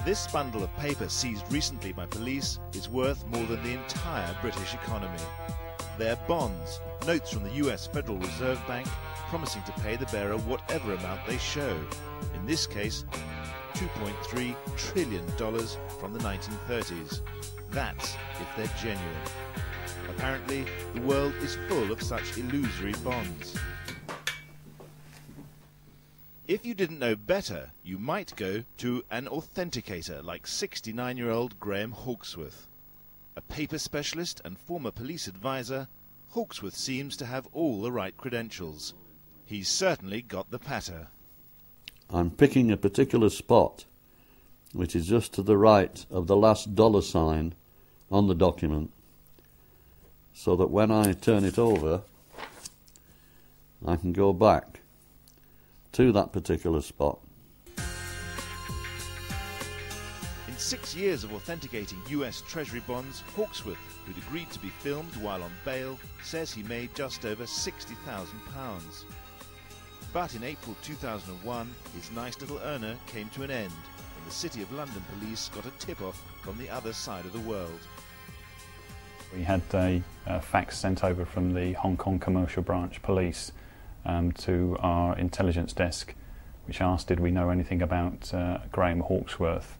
This bundle of paper seized recently by police is worth more than the entire British economy. They're bonds, notes from the US Federal Reserve Bank, promising to pay the bearer whatever amount they show. In this case, $2.3 trillion from the 1930s. That's if they're genuine. Apparently, the world is full of such illusory bonds. If you didn't know better, you might go to an authenticator like 69-year-old Graham Hawksworth. A paper specialist and former police advisor, Hawksworth seems to have all the right credentials. He's certainly got the patter. I'm picking a particular spot, which is just to the right of the last dollar sign on the document, so that when I turn it over, I can go back to that particular spot. In 6 years of authenticating US Treasury bonds, Hawksworth, who'd agreed to be filmed while on bail, says he made just over £60,000. But in April 2001, his nice little earner came to an end, and the City of London police got a tip-off from the other side of the world. We had a fax sent over from the Hong Kong Commercial Branch Police to our intelligence desk, which asked did we know anything about Graham Hawksworth,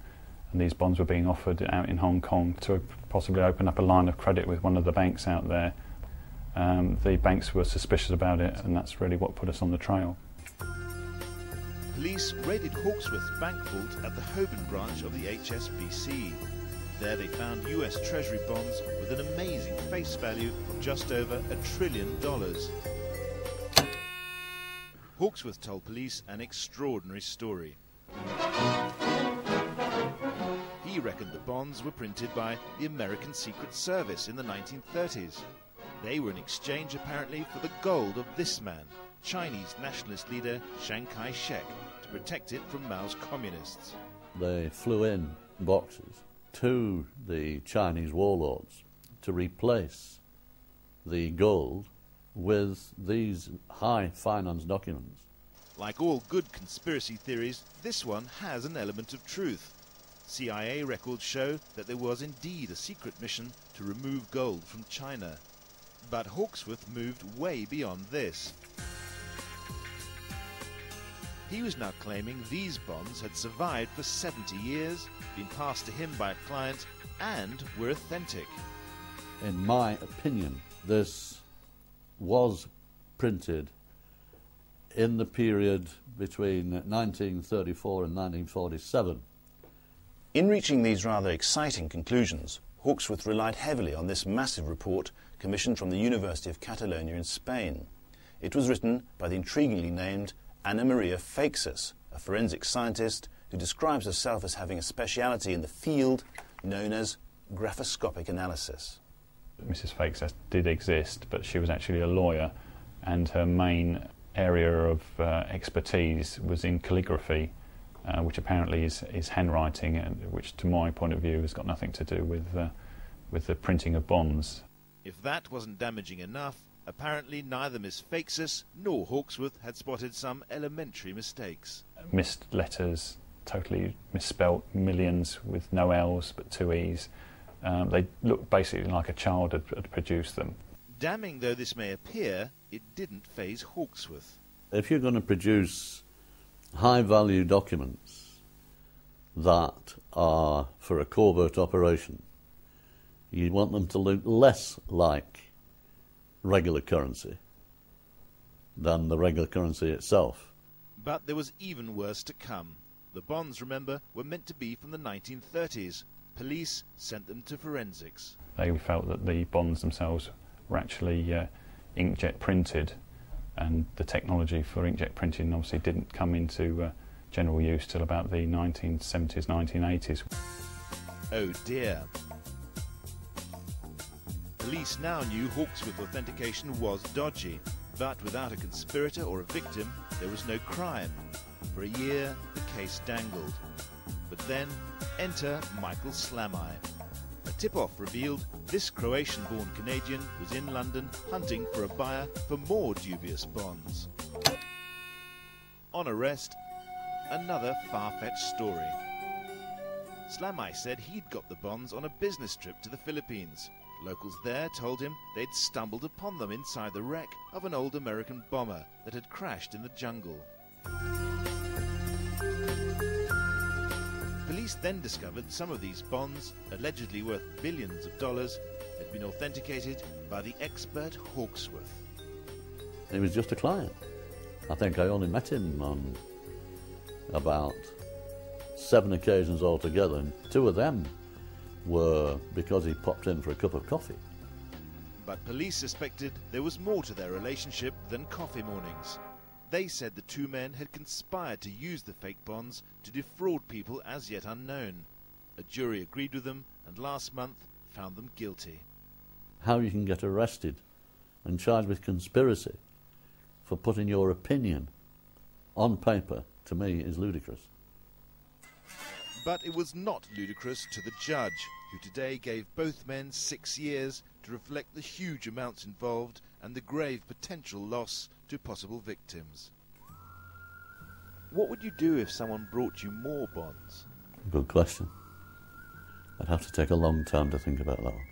and these bonds were being offered out in Hong Kong to possibly open up a line of credit with one of the banks out there. The banks were suspicious about it, and that's really what put us on the trail. Police raided Hawksworth's bank vault at the Holborn branch of the HSBC. There they found US Treasury bonds with an amazing face value of just over $1 trillion. Hawksworth told police an extraordinary story. He reckoned the bonds were printed by the American Secret Service in the 1930s. They were in exchange, apparently, for the gold of this man, Chinese nationalist leader Chiang Kai-shek, to protect it from Mao's communists. They flew in boxes to the Chinese warlords to replace the gold with these high finance documents. Like all good conspiracy theories, this one has an element of truth. CIA records show that there was indeed a secret mission to remove gold from China. But Hawksworth moved way beyond this. He was now claiming these bonds had survived for 70 years, been passed to him by a client, and were authentic. In my opinion, this was printed in the period between 1934 and 1947. In reaching these rather exciting conclusions, Hawksworth relied heavily on this massive report commissioned from the University of Catalonia in Spain. It was written by the intriguingly named Ana Maria Feixas, a forensic scientist who describes herself as having a speciality in the field known as graphoscopic analysis. Mrs. Feixas did exist, but she was actually a lawyer, and her main area of expertise was in calligraphy, which apparently is handwriting, and which, to my point of view, has got nothing to do with the printing of bonds. If that wasn't damaging enough, apparently neither Miss Feixas nor Hawksworth had spotted some elementary mistakes. Missed letters, totally misspelt, millions with no L's but two E's. They looked basically like a child had produced them. Damning though this may appear, it didn't faze Hawksworth. If you're going to produce high-value documents that are for a covert operation, you want them to look less like regular currency than the regular currency itself. But there was even worse to come. The bonds, remember, were meant to be from the 1930s. Police sent them to forensics. They felt that the bonds themselves were actually inkjet printed, and the technology for inkjet printing obviously didn't come into general use till about the 1970s, 1980s. Oh dear. Police now knew Hawksworth authentication was dodgy, but without a conspirator or a victim, there was no crime. For a year, the case dangled. But then, enter Michael Slamai. A tip-off revealed this Croatian-born Canadian was in London hunting for a buyer for more dubious bonds. On arrest, another far-fetched story. Slamai said he'd got the bonds on a business trip to the Philippines. Locals there told him they'd stumbled upon them inside the wreck of an old American bomber that had crashed in the jungle. Police then discovered some of these bonds, allegedly worth billions of dollars, had been authenticated by the expert Hawksworth. He was just a client. I think I only met him on about 7 occasions altogether, and 2 of them were because he popped in for a cup of coffee. But police suspected there was more to their relationship than coffee mornings. They said the 2 men had conspired to use the fake bonds to defraud people as yet unknown. A jury agreed with them and last month found them guilty. How you can get arrested and charged with conspiracy for putting your opinion on paper, to me, is ludicrous. But it was not ludicrous to the judge, who today gave both men 6 years to reflect the huge amounts involved and the grave potential loss to possible victims. What would you do if someone brought you more bonds? Good question. I'd have to take a long time to think about that one.